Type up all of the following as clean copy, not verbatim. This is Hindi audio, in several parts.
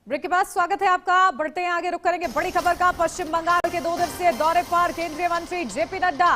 ब्रेक के बाद स्वागत है आपका। बढ़ते हैं आगे, रुक करेंगे बड़ी खबर का। पश्चिम बंगाल के 2 दिवसीय दौरे पर केंद्रीय मंत्री जेपी नड्डा।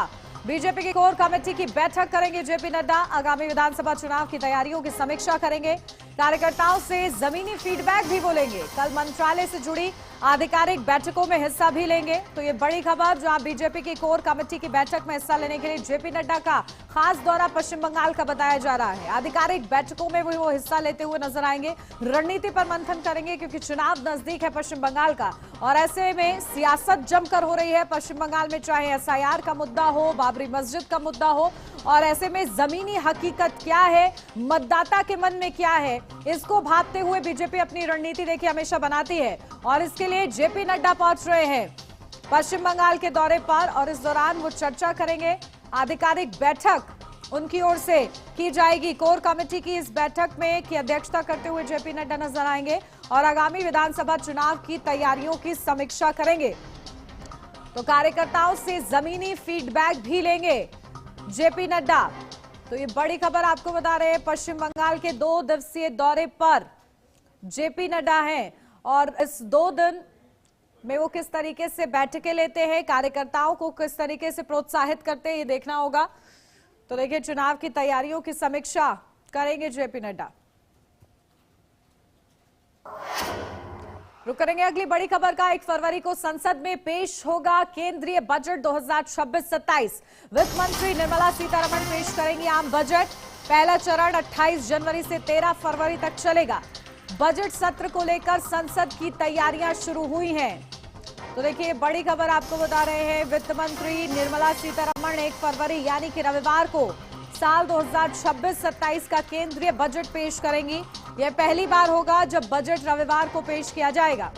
बीजेपी की कोर कमेटी की बैठक करेंगे जेपी नड्डा। आगामी विधानसभा चुनाव की तैयारियों की समीक्षा करेंगे। कार्यकर्ताओं से जमीनी फीडबैक भी बोलेंगे। कल मंत्रालय से जुड़ी आधिकारिक बैठकों में हिस्सा भी लेंगे। तो ये बड़ी खबर, जहां बीजेपी की कोर कमेटी की बैठक में हिस्सा लेने के लिए जेपी नड्डा का खास दौरा पश्चिम बंगाल का बताया जा रहा है। आधिकारिक बैठकों में भी वो हिस्सा लेते हुए नजर आएंगे। रणनीति पर मंथन करेंगे, क्योंकि चुनाव नजदीक है पश्चिम बंगाल का, और ऐसे में सियासत जमकर हो रही है पश्चिम बंगाल में। चाहे एसआईआर का मुद्दा हो, बाबरी मस्जिद का मुद्दा हो, और ऐसे में जमीनी हकीकत क्या है, मतदाता के मन में क्या है, इसको भांपते हुए बीजेपी अपनी रणनीति देखिए हमेशा बनाती है। और इसके लिए जेपी नड्डा पहुंच रहे हैं पश्चिम बंगाल के दौरे पर, और इस दौरान वो चर्चा करेंगे। आधिकारिक बैठक उनकी ओर से की जाएगी। कोर कमेटी की इस बैठक में की अध्यक्षता करते हुए जेपी नड्डा नजर आएंगे और आगामी विधानसभा चुनाव की तैयारियों की समीक्षा करेंगे। तो कार्यकर्ताओं से जमीनी फीडबैक भी लेंगे जेपी नड्डा। तो ये बड़ी खबर आपको बता रहे हैं। पश्चिम बंगाल के 2 दिवसीय दौरे पर जेपी नड्डा हैं, और इस 2 दिन में वो किस तरीके से बैठकें लेते हैं, कार्यकर्ताओं को किस तरीके से प्रोत्साहित करते हैं, ये देखना होगा। तो देखिए, चुनाव की तैयारियों की समीक्षा करेंगे जेपी नड्डा। रुक करेंगे अगली बड़ी खबर का। 1 फरवरी को संसद में पेश होगा केंद्रीय बजट 2026-27। वित्त मंत्री निर्मला सीतारमण पेश करेंगी आम बजट। पहला चरण 28 जनवरी से 13 फरवरी तक चलेगा। बजट सत्र को लेकर संसद की तैयारियां शुरू हुई हैं। तो देखिए, बड़ी खबर आपको बता रहे हैं। वित्त मंत्री निर्मला सीतारमण 1 फरवरी यानी कि रविवार को साल 2026-27 का केंद्रीय बजट पेश करेंगी। यह पहली बार होगा जब बजट रविवार को पेश किया जाएगा।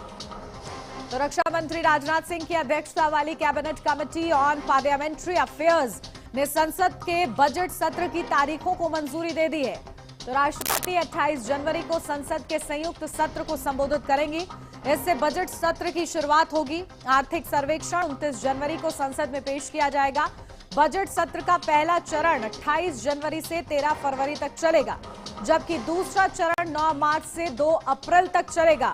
तो रक्षा मंत्री राजनाथ सिंह की अध्यक्षता वाली cabinet committee on parliamentary affairs ने संसद के बजट सत्र की तारीखों को मंजूरी दे दी है। तो राष्ट्रपति 28 जनवरी को संसद के संयुक्त सत्र को संबोधित करेंगी। इससे बजट सत्र की शुरुआत होगी। आर्थिक सर्वेक्षण 29 जनवरी को संसद में पेश किया जाएगा। बजट सत्र का पहला चरण 28 जनवरी से 13 फरवरी तक चलेगा, जबकि दूसरा चरण 9 मार्च से 2 अप्रैल तक चलेगा।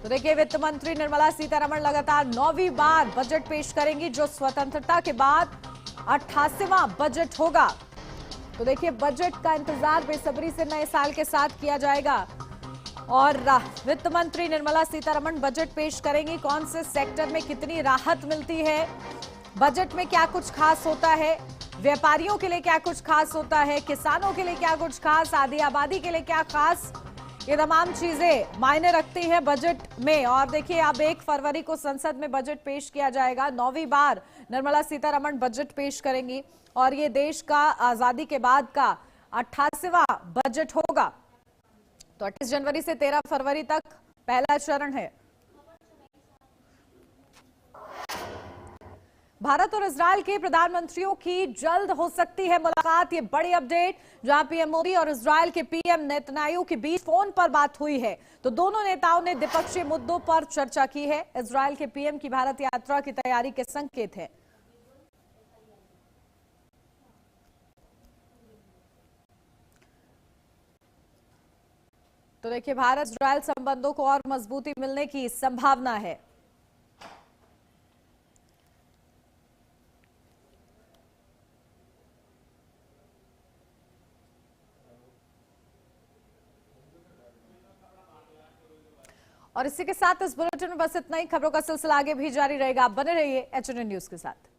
तो देखिए, वित्त मंत्री निर्मला सीतारमण लगातार 9वीं बार बजट पेश करेंगी, जो स्वतंत्रता के बाद 88वां बजट होगा। तो देखिए, बजट का इंतजार बेसब्री से नए साल के साथ किया जाएगा। और वित्त मंत्री निर्मला सीतारमण बजट पेश करेंगी। कौन से सेक्टर में कितनी राहत मिलती है, बजट में क्या कुछ खास होता है, व्यापारियों के लिए क्या कुछ खास होता है, किसानों के लिए क्या कुछ खास, आधी आबादी के लिए क्या खास, ये तमाम चीजें मायने रखती हैं बजट में। और देखिए, अब 1 फरवरी को संसद में बजट पेश किया जाएगा। 9वीं बार निर्मला सीतारमण बजट पेश करेंगी, और ये देश का आजादी के बाद का 88वां बजट होगा। तो 28 जनवरी से 13 फरवरी तक पहला चरण है। भारत और इजरायल के प्रधानमंत्रियों की जल्द हो सकती है मुलाकात। ये बड़ी अपडेट, जहां पीएम मोदी और इजरायल के पीएम नेतन्याहू के बीच फोन पर बात हुई है। तो दोनों नेताओं ने द्विपक्षीय मुद्दों पर चर्चा की है। इजरायल के पीएम की भारत यात्रा की तैयारी के संकेत है। तो देखिए, भारत इजरायल संबंधों को और मजबूती मिलने की संभावना है। और इसी के साथ इस बुलेटिन में बस इतना ही। खबरों का सिलसिला आगे भी जारी रहेगा। आप बने रहिए एचएनएन न्यूज के साथ।